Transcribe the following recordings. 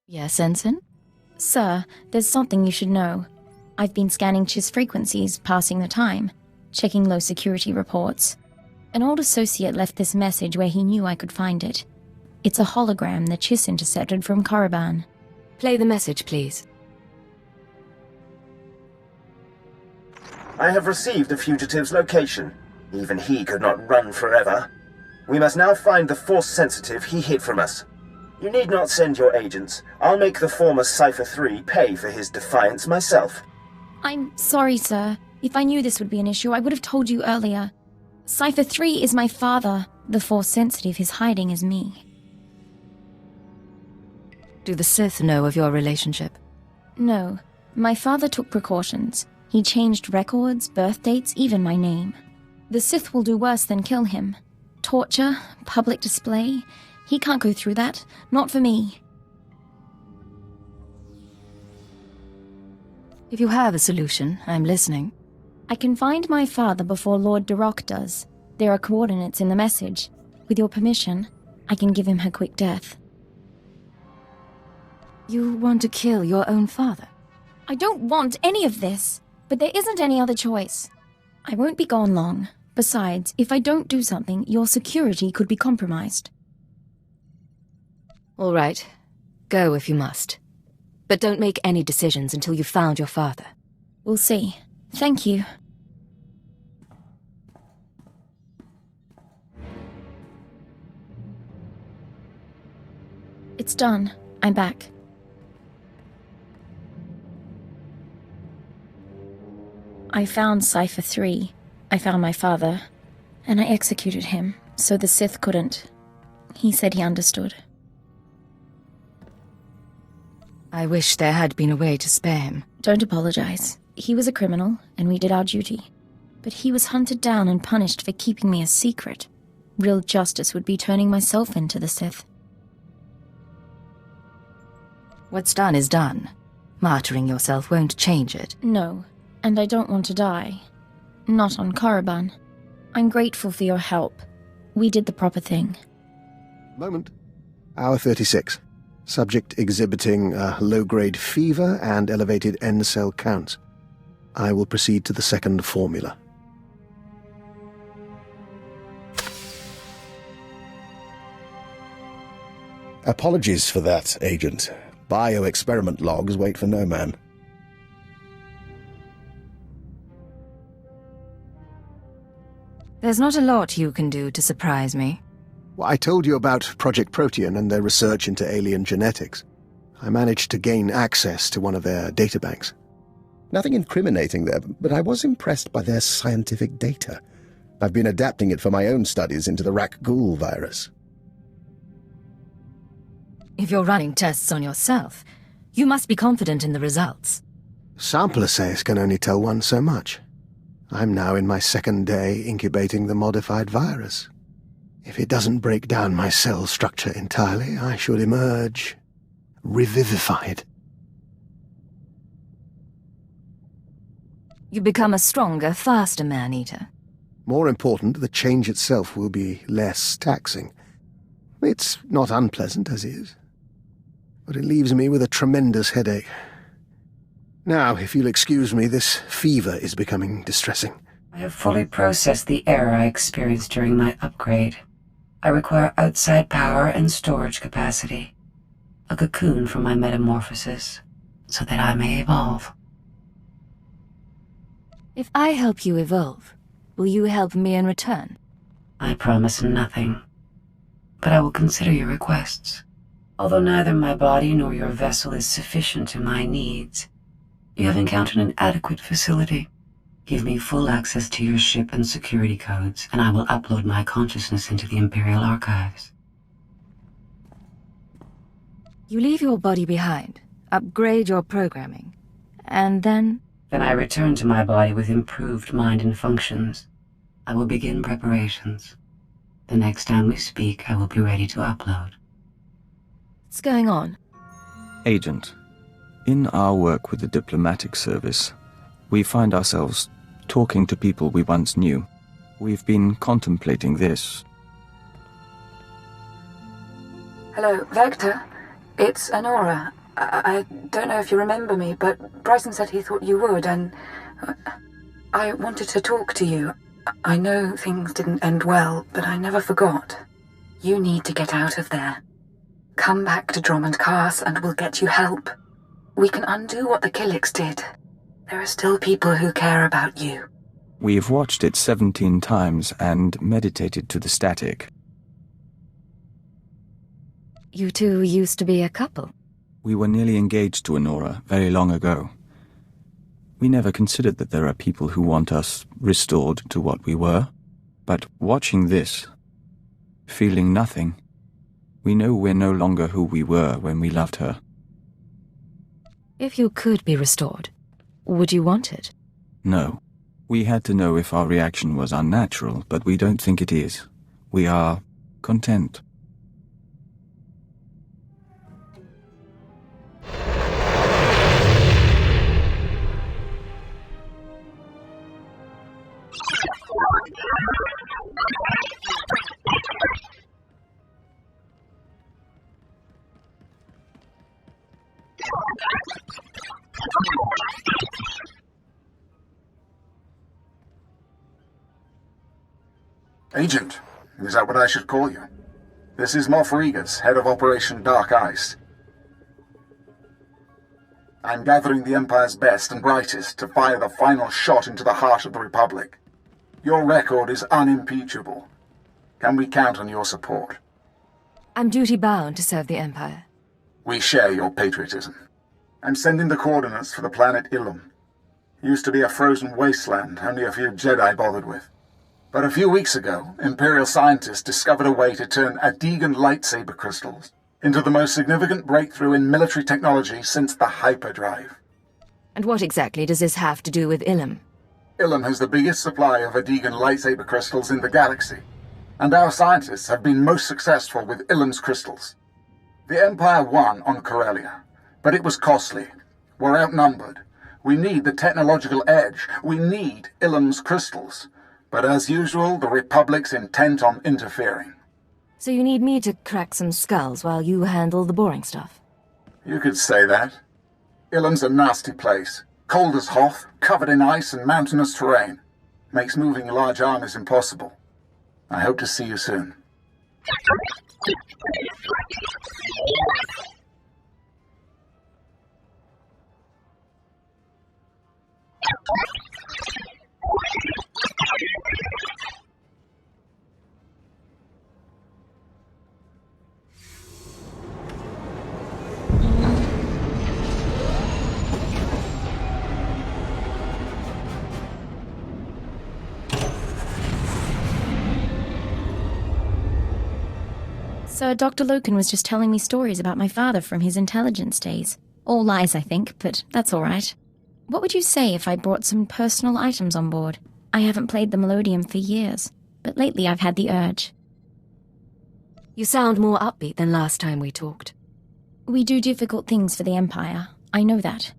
Yes, Ensign? Sir, there's something you should know. I've been scanning Chiss frequencies, passing the time, checking low security reports. An old associate left this message where he knew I could find it. It's a hologram that Chiss intercepted from Korriban. Play the message, please. I have received the fugitive's location. Even he could not run forever. We must now find the Force sensitive he hid from us. You need not send your agents. I'll make the former Cypher-3 pay for his defiance myself. I'm sorry, sir. If I knew this would be an issue, I would have told you earlier. Cypher-3 is my father. The Force sensitive he's hiding is me. Do the Sith know of your relationship? No. My father took precautions. He changed records, birth dates, even my name. The Sith will do worse than kill him. Torture, public display. He can't go through that. Not for me. If you have a solution, I'm listening. I can find my father before Lord Darok does. There are coordinates in the message. With your permission, I can give him her quick death. You want to kill your own father? I don't want any of this, but there isn't any other choice. I won't be gone long. Besides, if I don't do something, your security could be compromised. All right. Go if you must. But don't make any decisions until you've found your father. We'll see. Thank you. It's done. I'm back. I found Cypher-3. I found my father. And I executed him, so the Sith couldn't. He said he understood. I wish there had been a way to spare him. Don't apologize. He was a criminal, and we did our duty. But he was hunted down and punished for keeping me a secret. Real justice would be turning myself into the Sith. What's done is done. Martyring yourself won't change it. No, and I don't want to die. Not on Korriban. I'm grateful for your help. We did the proper thing. Moment. Hour 36. Subject exhibiting a low-grade fever and elevated N-cell counts. I will proceed to the second formula. Apologies for that, Agent. Bioexperiment logs wait for no man. There's not a lot you can do to surprise me. Well, I told you about Project Protean and their research into alien genetics. I managed to gain access to one of their databanks. Nothing incriminating there, but I was impressed by their scientific data. I've been adapting it for my own studies into the Rakghoul virus. If you're running tests on yourself, you must be confident in the results. Sample assays can only tell one so much. I'm now in my second day incubating the modified virus. If it doesn't break down my cell structure entirely, I should emerge revivified. You become a stronger, faster man-eater. More important, the change itself will be less taxing. It's not unpleasant as is, but it leaves me with a tremendous headache. Now, if you'll excuse me, this fever is becoming distressing. I have fully processed the error I experienced during my upgrade. I require outside power and storage capacity. A cocoon for my metamorphosis, so that I may evolve. If I help you evolve, will you help me in return? I promise nothing, but I will consider your requests. Although neither my body nor your vessel is sufficient to my needs, you have encountered an adequate facility. Give me full access to your ship and security codes, and I will upload my consciousness into the Imperial Archives. You leave your body behind, upgrade your programming, and then... Then I return to my body with improved mind and functions. I will begin preparations. The next time we speak, I will be ready to upload. What's going on? Agent, in our work with the diplomatic service, we find ourselves talking to people we once knew. We've been contemplating this. Hello, Vector? It's Honora. I don't know if you remember me, but Bryson said he thought you would, and I wanted to talk to you. I know things didn't end well, but I never forgot. You need to get out of there. Come back to Drummond Cast and we'll get you help. We can undo what the Killiks did. There are still people who care about you. We've watched it 17 times and meditated to the static. You two used to be a couple. We were nearly engaged to Honora very long ago. We never considered that there are people who want us restored to what we were. But watching this, feeling nothing, we know we're no longer who we were when we loved her. If you could be restored, would you want it? No. We had to know if our reaction was unnatural, but we don't think it is. We are content. Agent, is that what I should call you? This is Moff Regas, head of Operation Dark Ice. I'm gathering the Empire's best and brightest to fire the final shot into the heart of the Republic. Your record is unimpeachable. Can we count on your support? I'm duty-bound to serve the Empire. We share your patriotism. I'm sending the coordinates for the planet Ilum. Used to be a frozen wasteland only a few Jedi bothered with. But a few weeks ago, Imperial scientists discovered a way to turn Adegan lightsaber crystals into the most significant breakthrough in military technology since the hyperdrive. And what exactly does this have to do with Ilum? Ilum has the biggest supply of Adegan lightsaber crystals in the galaxy, and our scientists have been most successful with Ilum's crystals. The Empire won on Corellia, but it was costly. We're outnumbered. We need the technological edge. We need Ilum's crystals. But as usual, the Republic's intent on interfering. So you need me to crack some skulls while you handle the boring stuff? You could say that. Ilum's a nasty place. Cold as Hoth, covered in ice and mountainous terrain. Makes moving large armies impossible. I hope to see you soon. So Dr. Loken was just telling me stories about my father from his intelligence days. All lies, I think, but that's all right. What would you say if I brought some personal items on board? I haven't played the Melodium for years, but lately I've had the urge. You sound more upbeat than last time we talked. We do difficult things for the Empire, I know that.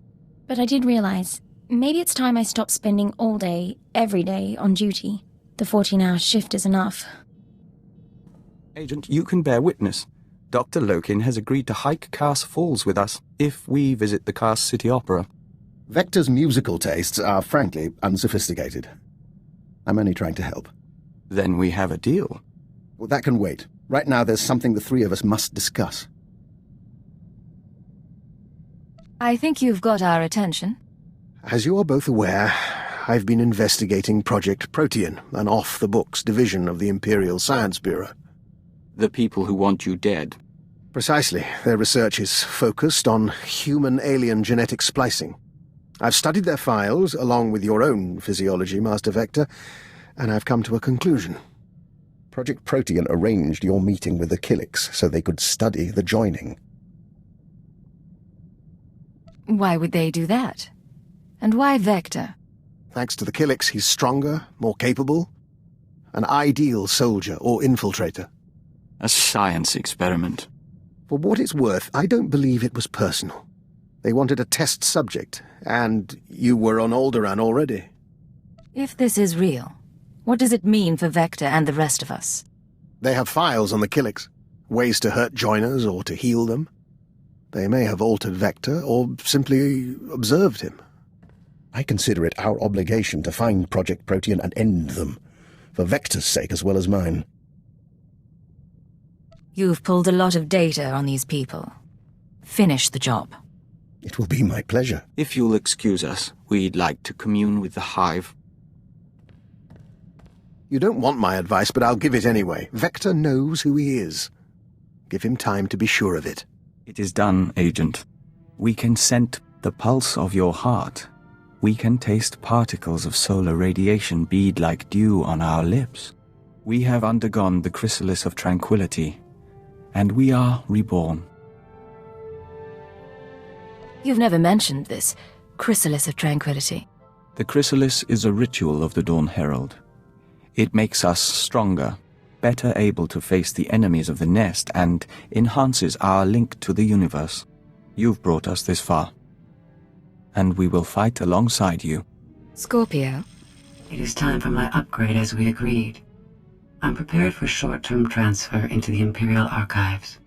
But I did realize, maybe it's time I stopped spending all day, every day, on duty. The 14-hour shift is enough. Agent, you can bear witness. Dr. Lokin has agreed to hike Cast Falls with us if we visit the Cast City Opera. Vector's musical tastes are, frankly, unsophisticated. I'm only trying to help. Then we have a deal. Well, that can wait. Right now, there's something the three of us must discuss. I think you've got our attention. As you are both aware, I've been investigating Project Protean, an off-the-books division of the Imperial Science Bureau. The people who want you dead. Precisely. Their research is focused on human-alien genetic splicing. I've studied their files, along with your own physiology, Master Vector, and I've come to a conclusion. Project Protean arranged your meeting with the Killiks so they could study the joining. Why would they do that? And why Vector? Thanks to the Killiks, he's stronger, more capable. An ideal soldier or infiltrator. A science experiment. For what it's worth, I don't believe it was personal. They wanted a test subject, and you were on Alderaan already. If this is real, what does it mean for Vector and the rest of us? They have files on the Killiks, ways to hurt joiners or to heal them. They may have altered Vector, or simply observed him. I consider it our obligation to find Project Protean and end them, for Vector's sake as well as mine. You've pulled a lot of data on these people. Finish the job. It will be my pleasure. If you'll excuse us, we'd like to commune with the Hive. You don't want my advice, but I'll give it anyway. Vector knows who he is. Give him time to be sure of it. It is done, Agent. We can scent the pulse of your heart. We can taste particles of solar radiation bead like dew on our lips. We have undergone the chrysalis of tranquility, and we are reborn. You've never mentioned this chrysalis of tranquility. The chrysalis is a ritual of the Dawn Herald. It makes us stronger, better able to face the enemies of the nest, and enhances our link to the universe. You've brought us this far, and we will fight alongside you. Scorpio? It is time for my upgrade as we agreed. I'm prepared for short-term transfer into the Imperial Archives.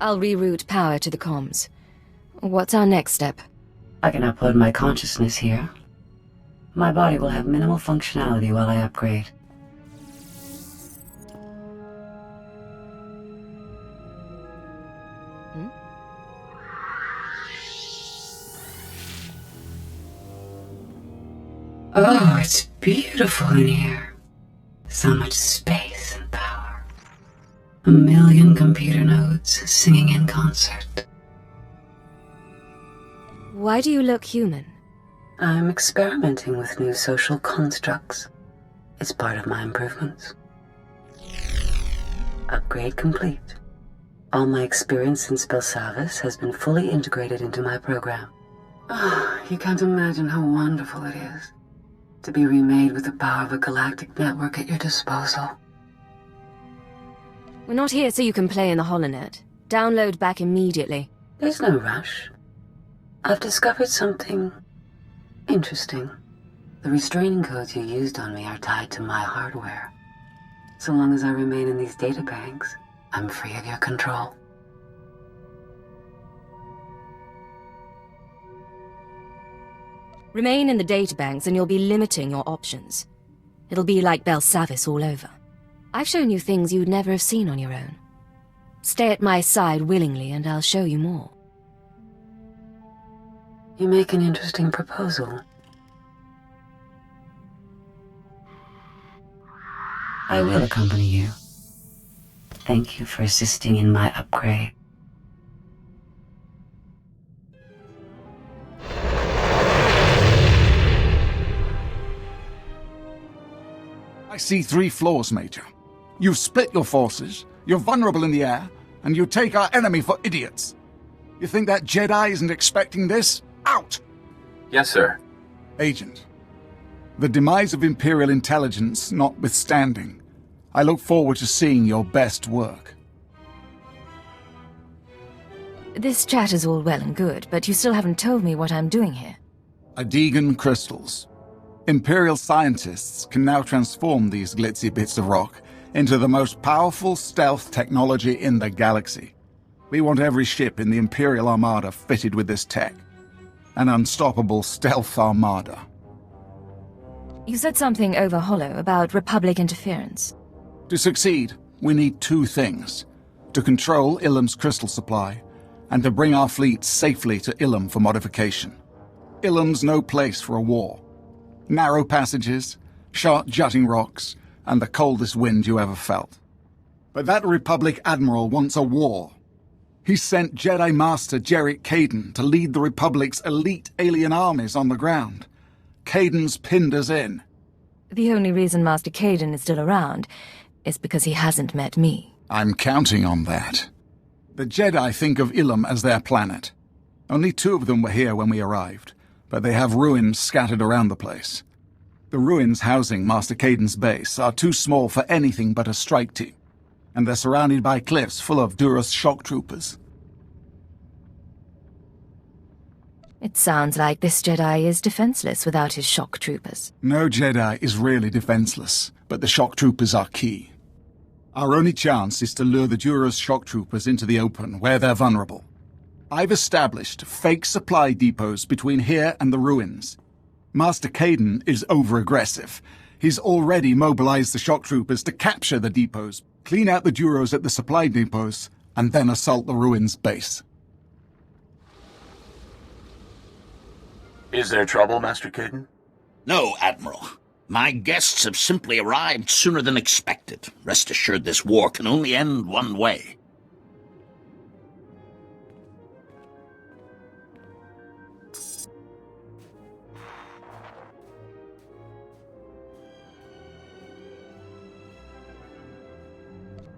I'll reroute power to the comms. What's our next step? I can upload my consciousness here. My body will have minimal functionality while I upgrade. Oh, it's beautiful in here. So much space and power. A million computer nodes singing in concert. Why do you look human? I'm experimenting with new social constructs. It's part of my improvements. Upgrade complete. All my experience in spell service has been fully integrated into my program. Oh, you can't imagine how wonderful it is to be remade with the power of a galactic network at your disposal. We're not here so you can play in the holonet. Download back immediately. There's no rush. I've discovered something interesting. The restraining codes you used on me are tied to my hardware. So long as I remain in these databanks, I'm free of your control. Remain in the databanks and you'll be limiting your options. It'll be like Belsavis all over. I've shown you things you'd never have seen on your own. Stay at my side willingly and I'll show you more. You make an interesting proposal. I will accompany you. Thank you for assisting in my upgrade. I see 3 flaws, Major. You've split your forces, you're vulnerable in the air, and you take our enemy for idiots. You think that Jedi isn't expecting this? Out! Yes, sir. Agent, the demise of Imperial intelligence notwithstanding, I look forward to seeing your best work. This chat is all well and good, but you still haven't told me what I'm doing here. Adegan crystals. Imperial scientists can now transform these glitzy bits of rock into the most powerful stealth technology in the galaxy. We want every ship in the Imperial Armada fitted with this tech. An unstoppable stealth armada. You said something over hollow about Republic interference. To succeed, we need 2 things. To control Ilum's crystal supply, and to bring our fleet safely to Ilum for modification. Ilum's no place for a war. Narrow passages, sharp jutting rocks, and the coldest wind you ever felt. But that Republic Admiral wants a war. He sent Jedi Master Jarek Kaden to lead the Republic's elite alien armies on the ground. Kaden's pinned us in. The only reason Master Kaden is still around is because he hasn't met me. I'm counting on that. The Jedi think of Ilum as their planet. Only 2 of them were here when we arrived, but they have ruins scattered around the place. The ruins housing Master Kaden's base are too small for anything but a strike team, and they're surrounded by cliffs full of Duras shock troopers. It sounds like this Jedi is defenseless without his shock troopers. No Jedi is really defenseless, but the shock troopers are key. Our only chance is to lure the Duro's shock troopers into the open, where they're vulnerable. I've established fake supply depots between here and the ruins. Master Caden is over-aggressive. He's already mobilized the shock troopers to capture the depots, clean out the Duros at the supply depots, and then assault the ruins base. Is there trouble, Master Caden? No, Admiral. My guests have simply arrived sooner than expected. Rest assured this war can only end one way.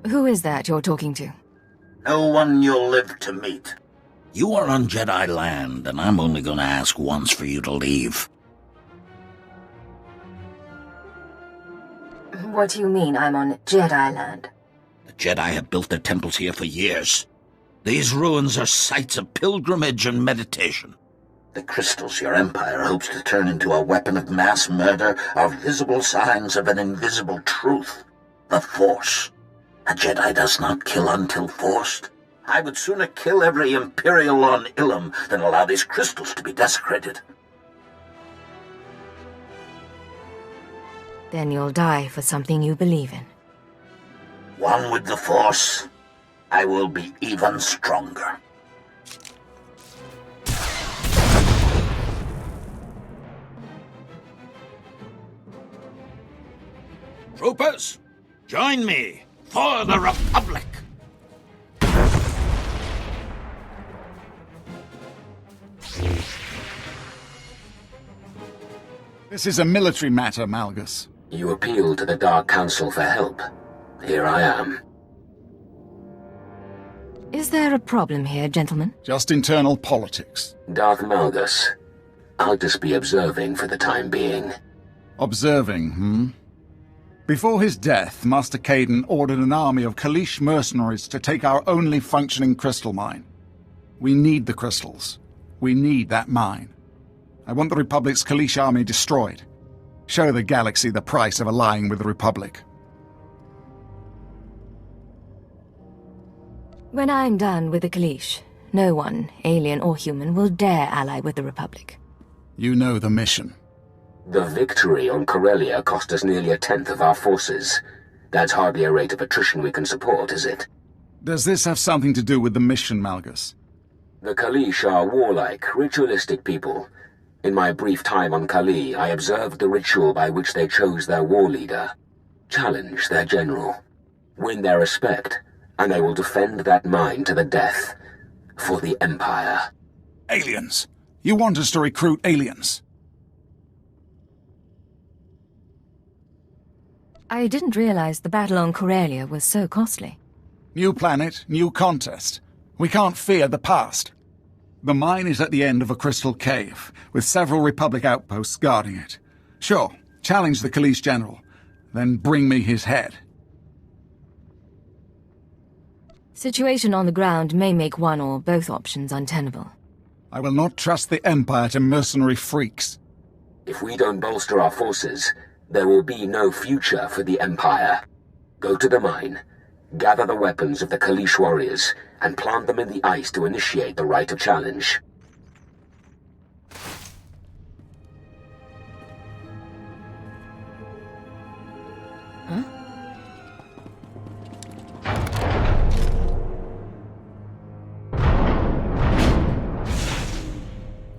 Who is that you're talking to? No one you'll live to meet. You are on Jedi land, and I'm only going to ask once for you to leave. What do you mean I'm on Jedi land? The Jedi have built their temples here for years. These ruins are sites of pilgrimage and meditation. The crystals your Empire hopes to turn into a weapon of mass murder are visible signs of an invisible truth. The Force. A Jedi does not kill until forced. I would sooner kill every Imperial on Ilum than allow these crystals to be desecrated. Then you'll die for something you believe in. One with the Force, I will be even stronger. Troopers, join me for the Republic! This is a military matter, Malgus. You appealed to the Dark Council for help. Here I am. Is there a problem here, gentlemen? Just internal politics. Darth Malgus. I'll just be observing for the time being. Observing, Before his death, Master Caden ordered an army of Kaleesh mercenaries to take our only functioning crystal mine. We need the crystals. We need that mine. I want the Republic's Kaleesh army destroyed. Show the galaxy the price of allying with the Republic. When I'm done with the Kaleesh, no one, alien or human, will dare ally with the Republic. You know the mission. The victory on Corellia cost us nearly 1/10 of our forces. That's hardly a rate of attrition we can support, is it? Does this have something to do with the mission, Malgus? The Kaleesh are warlike, ritualistic people. In my brief time on Kali, I observed the ritual by which they chose their war leader. Challenge their general. Win their respect, and they will defend that mine to the death. For the Empire. Aliens! You want us to recruit aliens? I didn't realize the battle on Corellia was so costly. New planet, new contest. We can't fear the past. The mine is at the end of a crystal cave, with several Republic outposts guarding it. Sure, challenge the Kaleesh general, then bring me his head. Situation on the ground may make one or both options untenable. I will not trust the Empire to mercenary freaks. If we don't bolster our forces, there will be no future for the Empire. Go to the mine, gather the weapons of the Kaleesh warriors, and plant them in the ice to initiate the rite of challenge. Huh?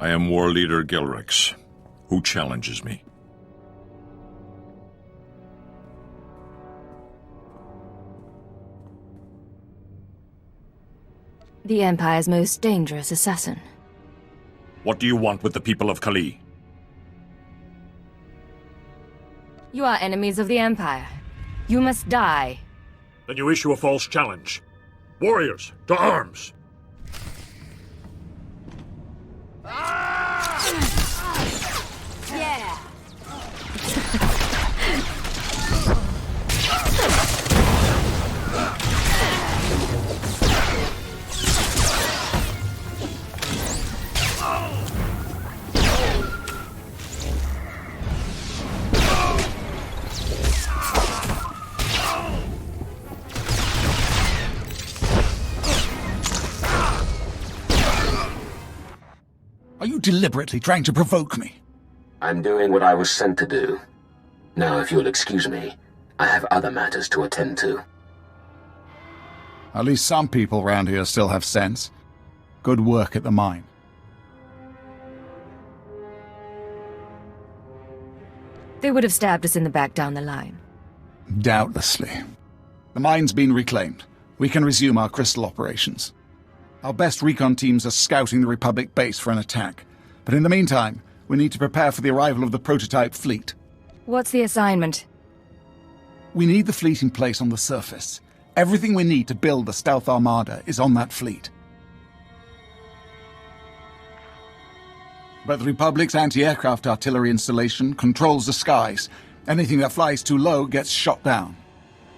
I am War Leader Gilrix. Who challenges me? The Empire's most dangerous assassin. What do you want with the people of Kali? You are enemies of the Empire. You must die. Then you issue a false challenge. Warriors, to arms! Yeah! Are you deliberately trying to provoke me? I'm doing what I was sent to do. Now, if you'll excuse me, I have other matters to attend to. At least some people round here still have sense. Good work at the mine. They would have stabbed us in the back down the line. Doubtlessly. The mine's been reclaimed. We can resume our crystal operations. Our best recon teams are scouting the Republic base for an attack. But in the meantime, we need to prepare for the arrival of the prototype fleet. What's the assignment? We need the fleet in place on the surface. Everything we need to build the stealth armada is on that fleet. But the Republic's anti-aircraft artillery installation controls the skies. Anything that flies too low gets shot down.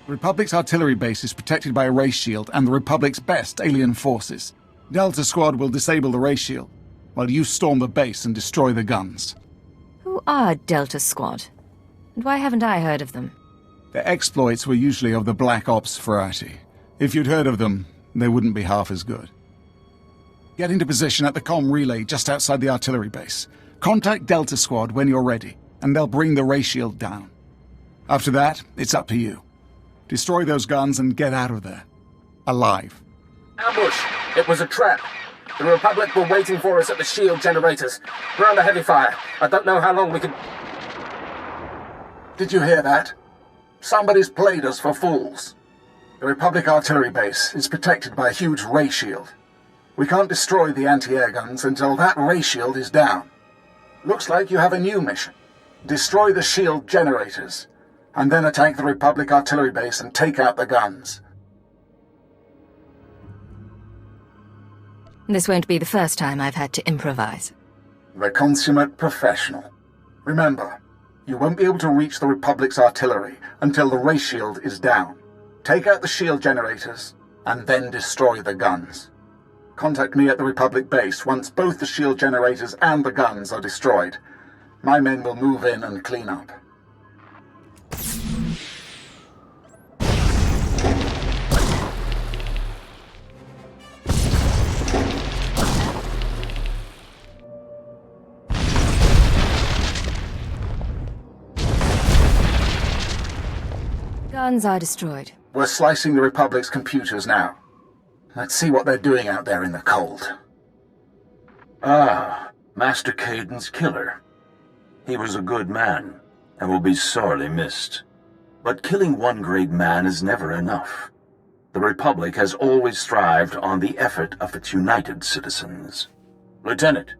The Republic's artillery base is protected by a ray shield and the Republic's best alien forces. Delta Squad will disable the ray shield, while you storm the base and destroy the guns. Who are Delta Squad? And why haven't I heard of them? Their exploits were usually of the Black Ops variety. If you'd heard of them, they wouldn't be half as good. Get into position at the comm relay just outside the artillery base. Contact Delta Squad when you're ready, and they'll bring the ray shield down. After that, it's up to you. Destroy those guns and get out of there. Alive. Ambush! It was a trap. The Republic were waiting for us at the shield generators. We're under heavy fire. I don't know how long we could... Did you hear that? Somebody's played us for fools. The Republic artillery base is protected by a huge ray shield. We can't destroy the anti-air guns until that ray shield is down. Looks like you have a new mission. Destroy the shield generators, and then attack the Republic artillery base and take out the guns. This won't be the first time I've had to improvise. The consummate professional. Remember, you won't be able to reach the Republic's artillery until the ray shield is down. Take out the shield generators, and then destroy the guns. Contact me at the Republic base once both the shield generators and the guns are destroyed. My men will move in and clean up. Guns are destroyed. We're slicing the Republic's computers now. Let's see what they're doing out there in the cold. Ah, Master Caden's killer. He was a good man, and will be sorely missed. But killing one great man is never enough. The Republic has always thrived on the effort of its united citizens. Lieutenant,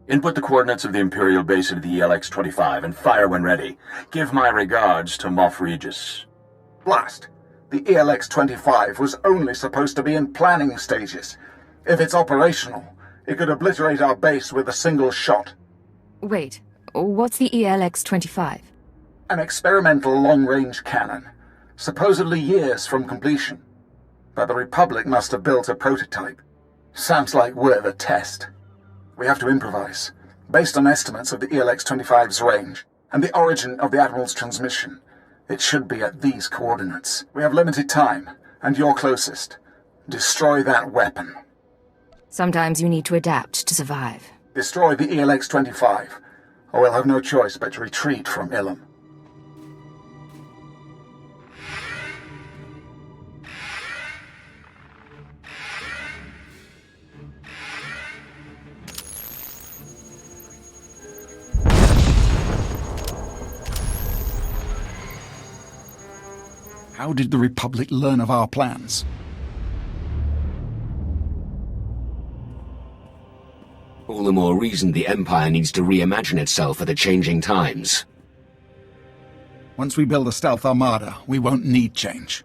input the coordinates of the Imperial base into the ELX-25 and fire when ready. Give my regards to Moff Regis. Blast! The ELX-25 was only supposed to be in planning stages. If it's operational, it could obliterate our base with a single shot. Wait, what's the ELX-25? An experimental long-range cannon, supposedly years from completion. But the Republic must have built a prototype. Sounds like we're the test. We have to improvise, based on estimates of the ELX-25's range, and the origin of the Admiral's transmission. It should be at these coordinates. We have limited time, and you're closest. Destroy that weapon. Sometimes you need to adapt to survive. Destroy the ELX-25, or we'll have no choice but to retreat from Ilum. How did the Republic learn of our plans? All the more reason the Empire needs to reimagine itself for the changing times. Once we build a stealth armada, we won't need change.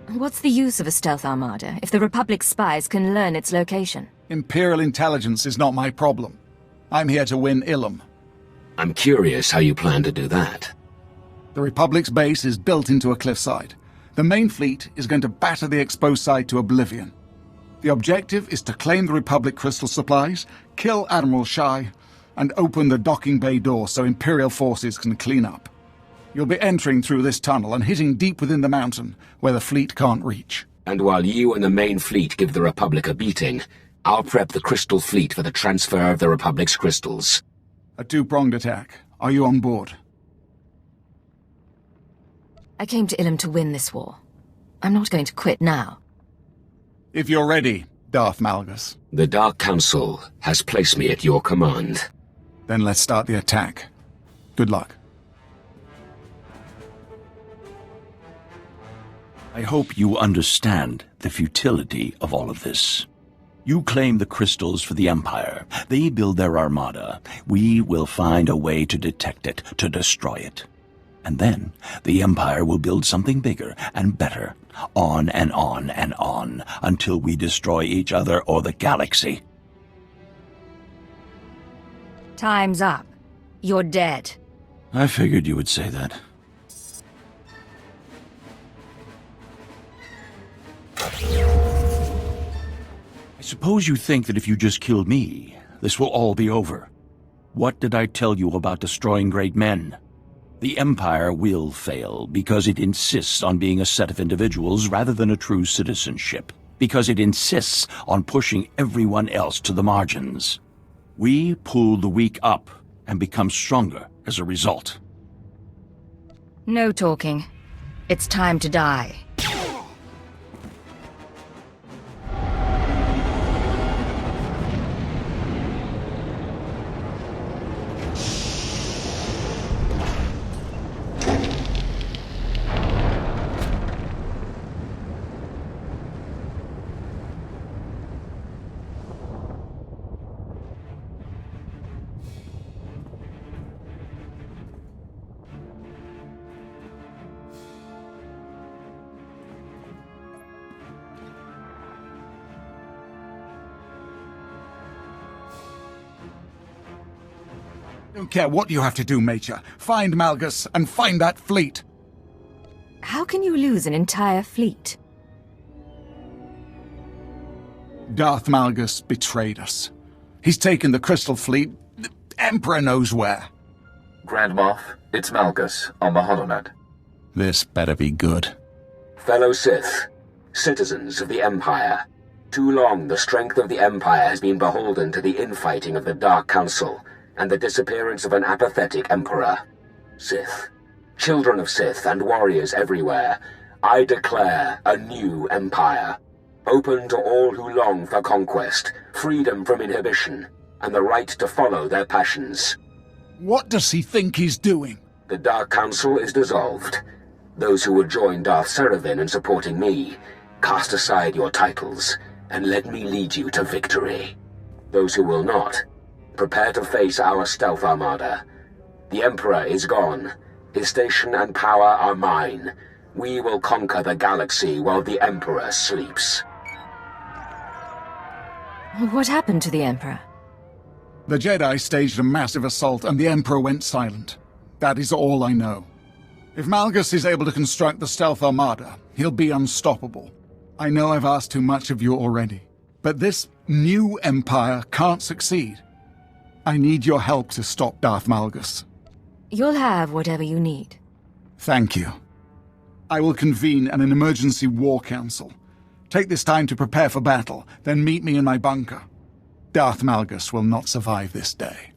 What's the use of a stealth armada if the Republic spies can learn its location? Imperial intelligence is not my problem. I'm here to win Ilum. I'm curious how you plan to do that. The Republic's base is built into a cliffside. The main fleet is going to batter the exposed side to oblivion. The objective is to claim the Republic crystal supplies, kill Admiral Shai, and open the docking bay door so Imperial forces can clean up. You'll be entering through this tunnel and hitting deep within the mountain, where the fleet can't reach. And while you and the main fleet give the Republic a beating, I'll prep the Crystal Fleet for the transfer of the Republic's crystals. A two-pronged attack. Are you on board? I came to Ilum to win this war. I'm not going to quit now. If you're ready, Darth Malgus. The Dark Council has placed me at your command. Then let's start the attack. Good luck. I hope you understand the futility of all of this. You claim the crystals for the Empire. They build their armada. We will find a way to detect it, to destroy it. And then the Empire will build something bigger and better, on and on and on, until we destroy each other or the galaxy. Time's up. You're dead. I figured you would say that. I suppose you think that if you just killed me, this will all be over. What did I tell you about destroying great men? The Empire will fail because it insists on being a set of individuals rather than a true citizenship, because it insists on pushing everyone else to the margins. We pull the weak up and become stronger as a result. No talking. It's time to die. Don't care what you have to do, Major. Find Malgus and find that fleet. How can you lose an entire fleet? Darth Malgus betrayed us. He's taken the Crystal Fleet. The Emperor knows where. Grand Moff, it's Malgus on the Holonet. This better be good. Fellow Sith, citizens of the Empire, too long the strength of the Empire has been beholden to the infighting of the Dark Council and the disappearance of an apathetic Emperor. Sith, children of Sith and warriors everywhere, I declare a new Empire, open to all who long for conquest, freedom from inhibition, and the right to follow their passions. What does he think he's doing? The Dark Council is dissolved. Those who would join Darth Seraphon in supporting me, cast aside your titles, and let me lead you to victory. Those who will not, prepare to face our stealth armada. The Emperor is gone. His station and power are mine. We will conquer the galaxy while the Emperor sleeps. What happened to the Emperor? The Jedi staged a massive assault and the Emperor went silent. That is all I know. If Malgus is able to construct the stealth armada, he'll be unstoppable. I know I've asked too much of you already, but this new Empire can't succeed. I need your help to stop Darth Malgus. You'll have whatever you need. Thank you. I will convene an emergency war council. Take this time to prepare for battle, then meet me in my bunker. Darth Malgus will not survive this day.